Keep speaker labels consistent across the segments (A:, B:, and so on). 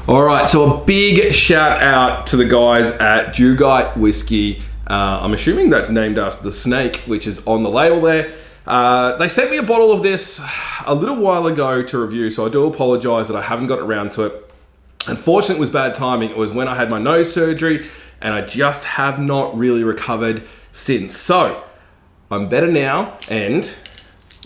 A: All right, so a big shout out to the guys at Dugite Whiskey. I'm assuming that's named after the snake, which is on the label there. They sent me a bottle of this a little while ago to review, so I do apologize that I haven't got around to it. Unfortunately, it was bad timing. It was when I had my nose surgery, and I just have not really recovered since. So I'm better now, and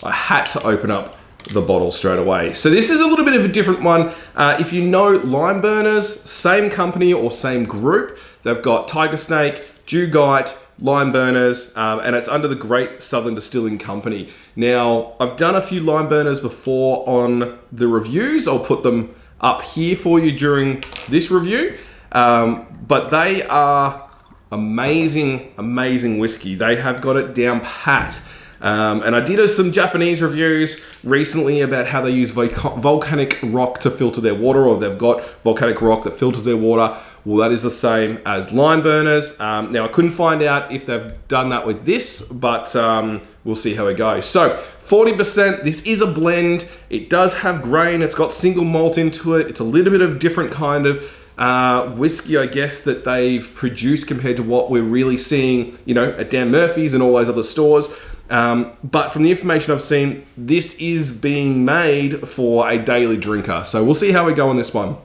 A: I had to open up the bottle straight away. So this is a little bit of a different one. If you know Lime Burners, same company or same group. They've got Tiger Snake, Dugite, Lime Burners, and it's under the Great Southern Distilling Company. Now, I've done a few Lime Burners before on the reviews. I'll put them up here for you during this review. But they are amazing, amazing whiskey. They have got it down pat. And I did some Japanese reviews recently about how they use volcanic rock to filter their water, or they've got volcanic rock that filters their water. Well, that is the same as Lime Burners. Now, I couldn't find out if they've done that with this, but we'll see how it goes. So, 40%, this is a blend. It does have grain. It's got single malt into it. It's a little bit of different kind of whiskey, I guess, that they've produced compared to what we're really seeing, you know, at Dan Murphy's and all those other stores. But from the information I've seen, this is being made for a daily drinker. So we'll see how we go on this one.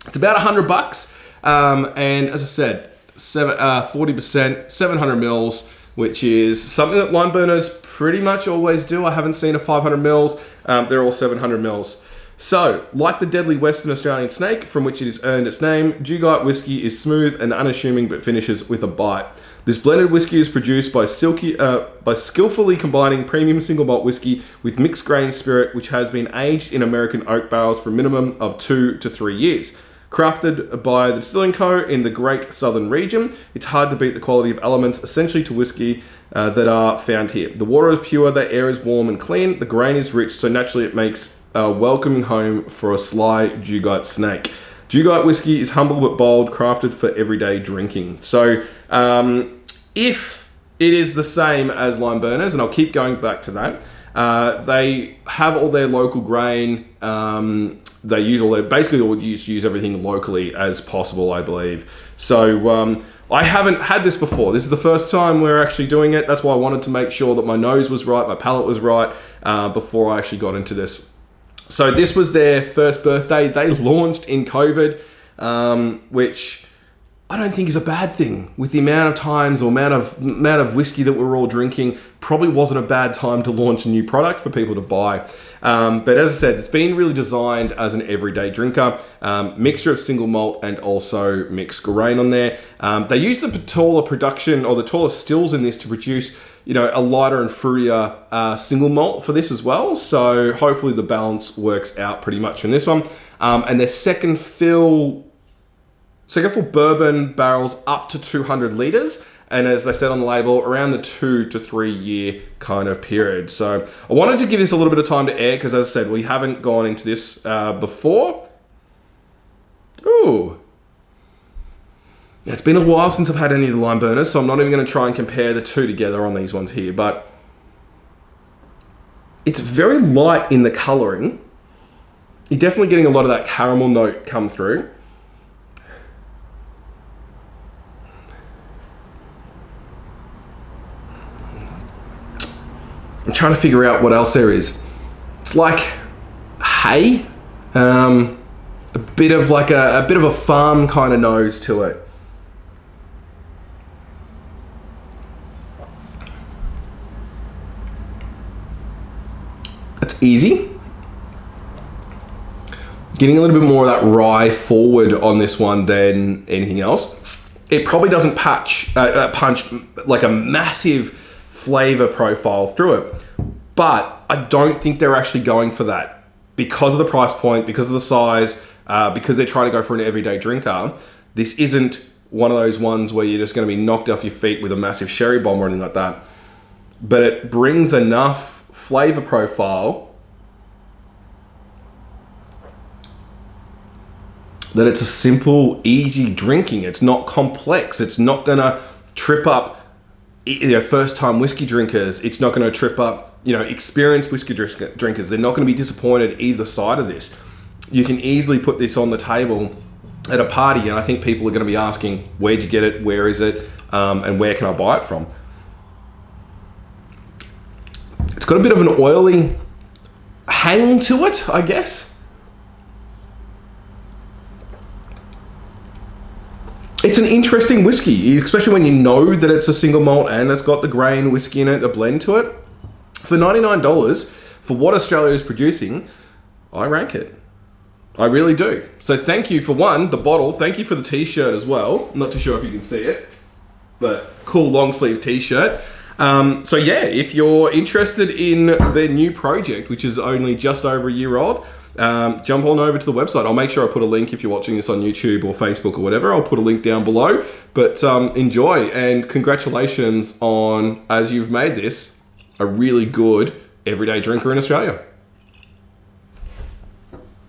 A: It's about $100. And as I said, 40%, 700 mils, which is something that Lime Burners pretty much always do. I haven't seen a 500 mils. They're all 700 mils. So, like the deadly Western Australian snake, from which it has earned its name, Dugite whiskey is smooth and unassuming, but finishes with a bite. This blended whiskey is produced by skillfully combining premium single malt whiskey with mixed grain spirit, which has been aged in American oak barrels for a minimum of 2 to 3 years. Crafted by the Distilling Co. in the Great Southern region, it's hard to beat the quality of elements essentially to whiskey that are found here. The water is pure, the air is warm and clean, the grain is rich, so naturally it makes a welcoming home for a sly Dugite snake. Dugite whiskey is humble but bold, crafted for everyday drinking. So, if it is the same as Lime Burners, and I'll keep going back to that, they have all their local grain. They use basically use everything locally as possible, I believe. So I haven't had this before. This is the first time we're actually doing it. That's why I wanted to make sure that my nose was right, my palate was right, before I actually got into this. So this was their first birthday. They launched in COVID, which I don't think is a bad thing. With the amount of times or amount of whiskey that we're all drinking, probably wasn't a bad time to launch a new product for people to buy. But as I said, it's been really designed as an everyday drinker. Mixture of single malt and also mixed grain on there. They use the taller production or the taller stills in this to produce, you know, a lighter and fruitier single malt for this as well. So hopefully the balance works out pretty much in this one. And their second fill bourbon barrels up to 200 litres. And as I said on the label, around the 2 to 3 year kind of period. So I wanted to give this a little bit of time to air because, as I said, we haven't gone into this before. Ooh. It's been a while since I've had any of the Lime Burners, so I'm not even going to try and compare the two together on these ones here. But it's very light in the colouring. You're definitely getting a lot of that caramel note come through. I'm trying to figure out what else there is. It's like hay, a bit of a farm kind of nose to it. It's easy. Getting a little bit more of that rye forward on this one than anything else. It probably doesn't punch like a massive flavor profile through it, but I don't think they're actually going for that because of the price point, because of the size, because they're trying to go for an everyday drinker. This isn't one of those ones where you're just going to be knocked off your feet with a massive sherry bomb or anything like that, but it brings enough flavor profile that it's a simple, easy drinking. It's not complex. It's not gonna trip up, you know, first-time whiskey drinkers. It's not gonna trip up, you know, experienced whiskey drinkers. They're not gonna be disappointed either side of this. You can easily put this on the table at a party, and I think people are going to be asking, where'd you get it, where is it, and where can I buy it from? It's got a bit of an oily hang to it, I guess. It's an interesting whiskey, especially when you know that it's a single malt and it's got the grain whiskey in it, a blend to it. For $99, for what Australia is producing, I rank it. I really do. So thank you for one, the bottle. Thank you for the t-shirt as well. I'm not too sure if you can see it, but cool long sleeve t-shirt. So yeah, if you're interested in their new project, which is only just over a year old, jump on over to the website. I'll make sure I put a link if you're watching this on YouTube or Facebook or whatever. I'll put a link down below. But enjoy, and congratulations on, as you've made this, a really good everyday drinker in Australia.